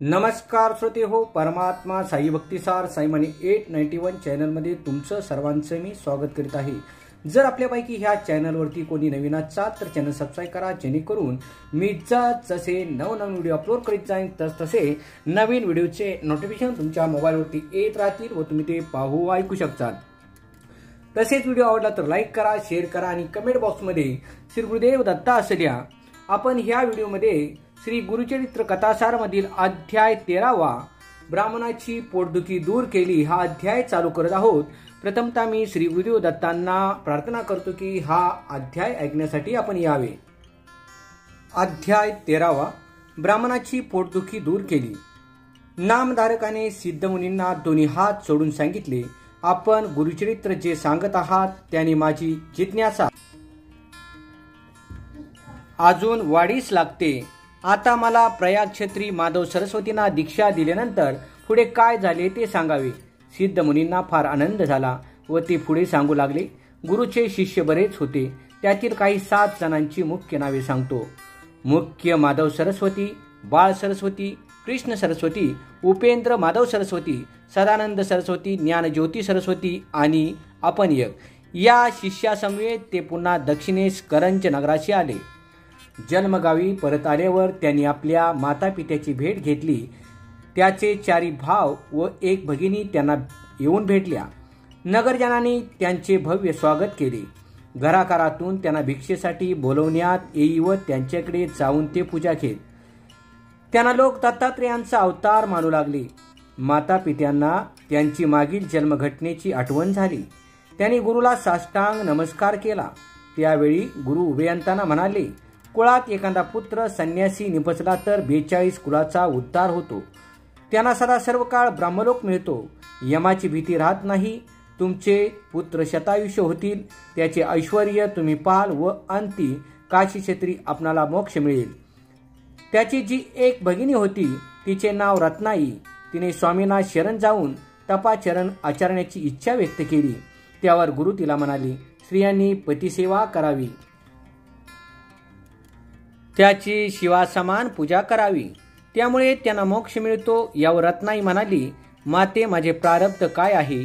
नमस्कार श्रोते हो, परमात्मा साई भक्तिसार साई मनी 891 चॅनलमध्ये तुमचं सर्वांचं मी स्वागत करीत आहे। जर आपल्यापैकी ह्या चॅनलवरती कोणी नवीन असाल तर चॅनल सबस्क्राइब करा, जेणेकरून मी जसे नवनवीन व्हिडिओ अपलोड करीत जाईन तसे नवीन व्हिडिओचे नोटिफिकेशन तुमच्या मोबाईलवरती येत राहतील व तुम्ही ते पाहू ऐकू शकता। तसेच व्हिडिओ आवडला तर लाईक करा, शेअर करा आणि कमेंट बॉक्समध्ये श्री गुरुदेव दत्त असं लिहा। आपण ह्या व्हिडिओमध्ये श्री गुरुचरित्र कथासार मधील अध्याय 13वा ब्राह्मणाची पोटदुखी दूर केली हा अध्याय चालू करत आहोत। प्रथमतः मी श्री गुरुदेव दत्तांना प्रार्थना करतो की हा अध्याय ऐकण्यासाठी आपण यावे। अध्याय 13वा ब्राह्मणाची पोटदुखी दूर केली। नामधारकाने सिद्धमुनींना दोन्ही हात सोडून सांगितले, आपण गुरुचरित्र जे सांगत आहात त्याने माझी जिज्ञासा अजून वाढीस लागते। आता मला प्रयाग क्षेत्री माधव सरस्वतींना दीक्षा दिल्यानंतर पुढे काय झाले ते सांगावे। सिद्ध मुनींना फार आनंद झाला व ते पुढे सांगू लागले। गुरुचे शिष्य बरेच होते, त्यातील काही 7 जणांची मुख्य नावे सांगतो। मुख्य माधव सरस्वती, बाळ सरस्वती, कृष्ण सरस्वती, उपेंद्र माधव सरस्वती, सदानंद सरस्वती, ज्ञानज्योती सरस्वती आणि अपनयक या शिष्यासमवेत ते पुन्हा दक्षिणेस करंज नगराशी आले। जन्मगावी परत आल्यावर त्यांनी आपल्या मातापित्याची भेट घेतली। त्याचे 4 भाव व 1 भगिनी त्यांना येऊन भेटल्या। नगरजनांनी त्यांचे भव्य स्वागत केले। घराघरातून त्यांना भिक्षेसाठी बोलवण्यात येई व त्यांच्याकडे जाऊन ते पूजा घेत। त्यांना लोक दत्तात्रेयांचा अवतार मानू लागले। मातापित्यांना त्यांची मागील जन्मघटनेची आठवण झाली। त्यांनी गुरुला साष्टांग नमस्कार केला। त्यावेळी गुरु उभयंतांना म्हणाले, कुळात एखादा पुत्र संन्यासी निपजला तर 42 कुळाचा उद्धार होतो। त्यांना सदा सर्व काळ ब्रह्मलोक मिळतो। यमाची भीती राहत नाही। तुमचे पुत्र शतायुष्य होतील, त्याचे ऐश्वर्य तुम्ही पाहाल व अंती काशी क्षेत्री आपणाला मोक्ष मिळेल। त्याची जी 1 भगिनी होती तिचे नाव रत्नाई। तिने स्वामींना शरण जाऊन तपाचरण आचरण्याची इच्छा व्यक्त केली। त्यावर गुरु तिला म्हणाले, स्त्रियांनी पतिसेवा करावी, त्याची शिवासमान पूजा करावी, त्यामुळे त्यांना मोक्ष मिळतो। यावर रत्नाई म्हणाली, माते माझे प्रारब्ध काय आहे?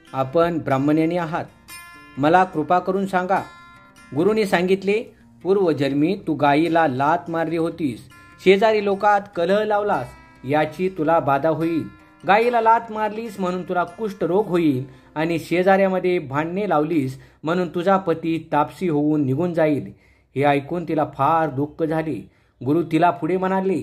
आपण ब्राह्मण्याने आहात, मला कृपा करून सांगा। गुरुने सांगितले, पूर्वजन्मी तू गायीला लात मारली होतीस, शेजारी लोकात कलह लावलास, याची तुला बाधा होईल। गायीला लात मारलीस म्हणून तुला कुष्ठरोग होईल आणि शेजाऱ्यामध्ये भांडणे लावलीस म्हणून तुझा पती तापसी होऊन निघून जाईल। हे ऐकून तिला फार दुःख झाले। गुरु तिला पुढे म्हणाले,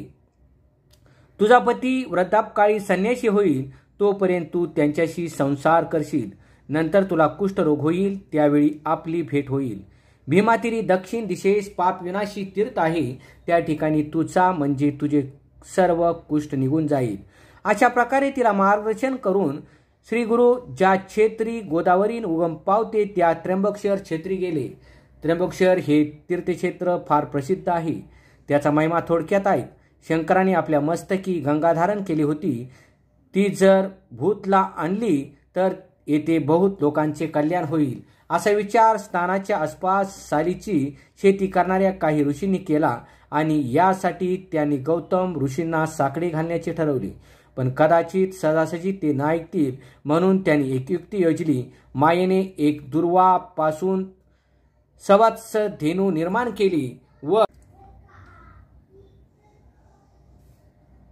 तुझा पती वृद्धापकाळी संन्यासी होईल, तोपर्यंत तू त्यांच्याशी संसार करशील। नंतर तुला कुष्ठरोग होईल, त्यावेळी आपली भेट होईल। भीमातीरी दक्षिण दिशेस पापविनाशी तीर्थ आहे, त्या ठिकाणी तुझा म्हणजे तुझे सर्व कुष्ठ निघून जाईल। अशा प्रकारे तिला मार्गदर्शन करून श्री गुरु ज्या क्षेत्री गोदावरी उगम पावते त्या त्र्यंबकेश्वर क्षेत्री गेले। त्र्यंबकेश्वर हे तीर्थक्षेत्र फार प्रसिद्ध आहे। त्याचा महिमा थोडक्यात आहे। शंकराने आपल्या मस्तकी गंगा धारण केली होती। ती जर भूतला आणली तर येथे बहुत लोकांचे कल्याण होईल, असा विचार स्थानाच्या आसपास सालीची शेती करणाऱ्या काही ऋषींनी केला आणि यासाठी त्यांनी गौतम ऋषींना साकडे घालण्याचे ठरवले। पण कदाचित सहजासहजी ते न ऐकतील म्हणून त्यांनी एक युक्ती योजली। मायेने एक दुर्वापासून सवत्स धेनू निर्माण केली व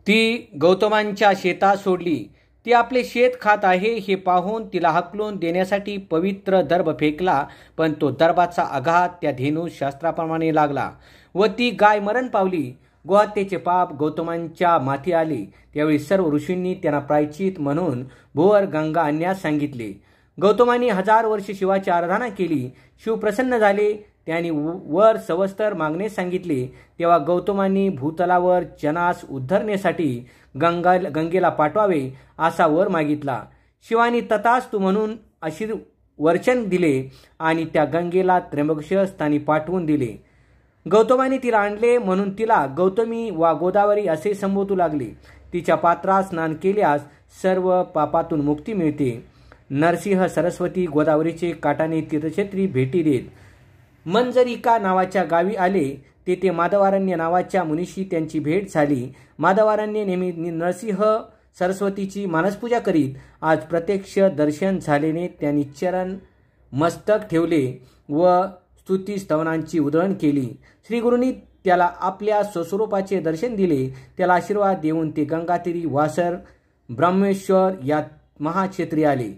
ती गौतमांच्या शेतात सोडली। ती आपले शेत खात आहे हे पाहून तिला हकलून देण्यासाठी पवित्र दर्भ फेकला, पण तो दर्भाचा आघात त्या धेनू शास्त्राप्रमाणे लागला व ती गाय मरण पावली। गोहत्येचे पाप गौतमांच्या माथी आले। त्यावेळी सर्व ऋषींनी त्यांना प्रायश्चित म्हणून भुवर गंगा आणण्यास सांगितले। गौतमांनी 1000 वर्ष शिवाची आराधना केली। शिव प्रसन्न झाले। त्यांनी वर सवस्तर मागण्यास सांगितले। तेव्हा गौतमांनी भूतलावर जनास उद्धरण्यासाठी गंगेला पाठवावे असा वर मागितला। शिवानी तथास्तु म्हणून आशीर्वचन दिले आणि त्या गंगेला त्र्यंबकेश्वर स्थानी पाठवून दिले। गौतमांनी तिला आणले म्हणून तिला गौतमी वा गोदावरी असे संबोधू लागले। तिच्या पात्रात स्नान केल्यास सर्व पापातून मुक्ती मिळते। नरसिंह सरस्वती गोदावरीचे काटाने तीर्थक्षेत्री भेटी देत मंजरिका नावाच्या गावी आले। तेथे माधवारण्य नावाच्या मुनीशी त्यांची भेट झाली. माधवारण्य नेहमी नरसिंह सरस्वतीची मानसपूजा करीत. आज प्रत्यक्ष दर्शन झालेने त्यांनी चरण मस्तक ठेवले व स्तुती स्तवनांची उधळण केली. श्रीगुरूंनी त्याला आपल्या स्वस्वरूपाचे दर्शन दिले. त्याला आशीर्वाद देऊन ते गंगातीरी वासर ब्रह्मेश्वर या महाक्षेत्री आले.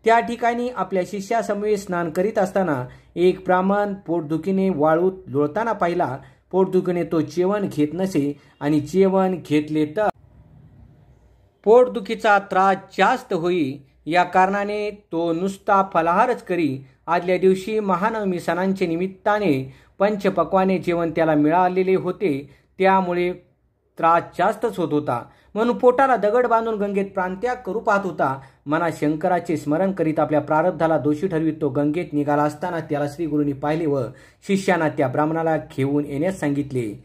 त्या ठिकाणी आपल्या शिष्यासमवेत स्नान करीत असताना एक ब्राह्मण पोटदुखीने वाळूत लोळताना पाहिला. पोटदुखीने तो जेवण घेत नसे आणि जेवण घेतले तर पोटदुखीचा त्रास जास्त होई. या कारणाने तो नुसता फलाहारच करी. आदल्या दिवशी महानवमी सणांचे निमित्ताने पंचपक्वाने जेवण त्याला मिळालेले होते, त्यामुळे त्रास जास्तच होत होता. म्हणून पोटाला दगड बांधून गंगेत प्राणत्याग करू पाहत होता. मनात शंकराचे स्मरण करीत आपल्या प्रारब्धाला दोषी ठरवीत तो गंगेत निघाला असताना त्याला श्रीगुरूंनी पाहिले व शिष्याना त्या ब्राह्मणाला घेऊन येण्यास सांगितले.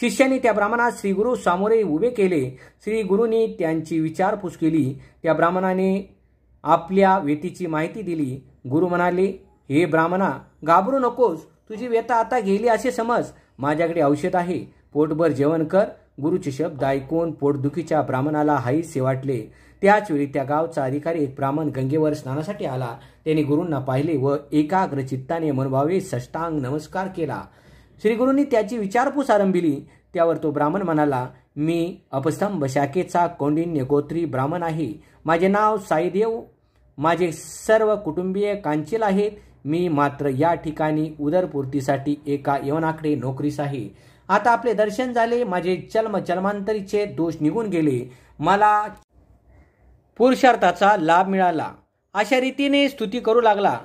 शिष्याने त्या ब्राह्मणास श्रीगुरू सामोरे उभे केले. श्रीगुरूंनी त्यांची विचारपूस केली. त्या ब्राह्मणाने आपल्या व्यथेची माहिती दिली. गुरु म्हणाले, हे ब्राह्मणा, घाबरू नकोस. तुझी व्यथा आता गेली असे समज. माझ्याकडे औषध आहे, पोटभर जेवण कर. गुरुचे शब्द ऐकून पोटदुखीच्या ब्राह्मणाला हाईसे वाटले. त्याच वेळी त्या गावचा अधिकारी एक ब्राह्मण गंगेवर स्नानासाठी आला. त्याने गुरूंना पाहिले व एकाग्र चित्ताने मनभावे साष्टांग नमस्कार केला. श्रीगुरूंनी त्याची विचारपूस आरंभिली. त्यावर तो ब्राह्मण म्हणाला, मी अपस्तंभ शाखेचा कौंडिन्य गोत्री ब्राह्मण आहे. माझे नाव साईदेव. माझे सर्व कुटुंबीय कांचील आहेत. मी मात्र या ठिकाणी उदरपूर्तीसाठी एका यवनाकडे नोकरीस आहे. आता आपले दर्शन झाले. माझे जन्मांतरीचे दोष निघून गेले. मला पुरुषार्थाचा लाभ मिळाला. अशा रीतीने स्तुती करू लागला.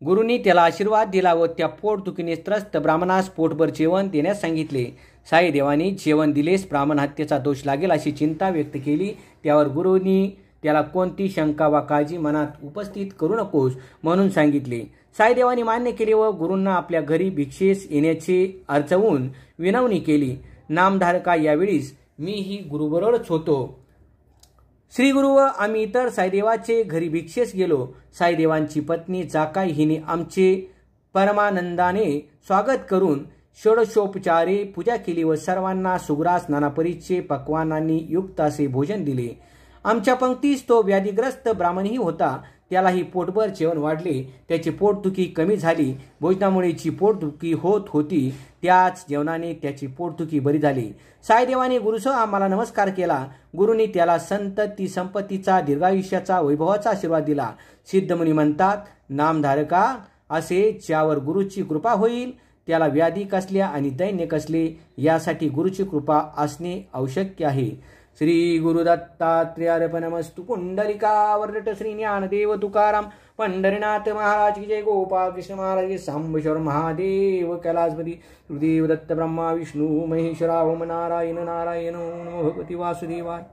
गुरूंनी त्याला आशीर्वाद दिला व त्या पोटदुखीने त्रस्त ब्राह्मणास पोटभर जेवण देण्यास सांगितले. साईदेवानी जेवण दिलेस ब्राह्मण हत्येचा दोष लागेल अशी चिंता व्यक्त केली. त्यावर गुरूंनी त्याला कोणती शंका वा काळजी मनात उपस्थित करू नकोस म्हणून सांगितले. साईदेवानी मान्य केले व गुरूंना आपल्या घरी भिक्षेस येण्याचे अर्चवून विनवणी केली. नामधारका यावेळीस मीही गुरुबरोबरच होतो. श्रीगुरु व आम्ही इतर साईदेवाचे घरी भिक्षेस गेलो. साईदेवांची पत्नी जाकाई हिने आमचे परमानंदाने स्वागत करून षोडशोपचारे पूजा केली व सर्वांना सुग्रास नानापरीचे पक्वानांनी युक्त असे भोजन दिले. आमच्या पंक्तीस तो व्याधीग्रस्त ब्राह्मणही होता. त्यालाही पोटभर जेवण वाढले. त्याची पोटदुखी कमी झाली. भोजनामुळे जी पोटदुखी होत होती त्याच जेवणाने त्याची पोटदुखी बरी झाली. साईदेवाने गुरुसह आम्हाला नमस्कार केला. गुरुंनी त्याला संतती संपत्तीचा दीर्घायुष्याचा वैभवाचा आशीर्वाद दिला. सिद्धमुनी म्हणतात, नामधारका असे ज्यावर गुरुची कृपा होईल त्याला व्याधी कसल्या आणि दैन्य कसले यासाठी गुरुची कृपा असणे आवश्यक आहे. श्री गुरुदत्तात्रेयार्पणमस्तु. पुंडलिकावर्णट श्री ज्ञानदेव तुकाराम पंढरीनाथ महाराज की जय. गोपाल कृष्ण महाराज की. सांबेश्वर महादेव कैलासपती गुरुदेव दत्त ब्रह्मा विष्णू महेश्वरा ओम नारायण नारायण भगवती वासुदेवाय.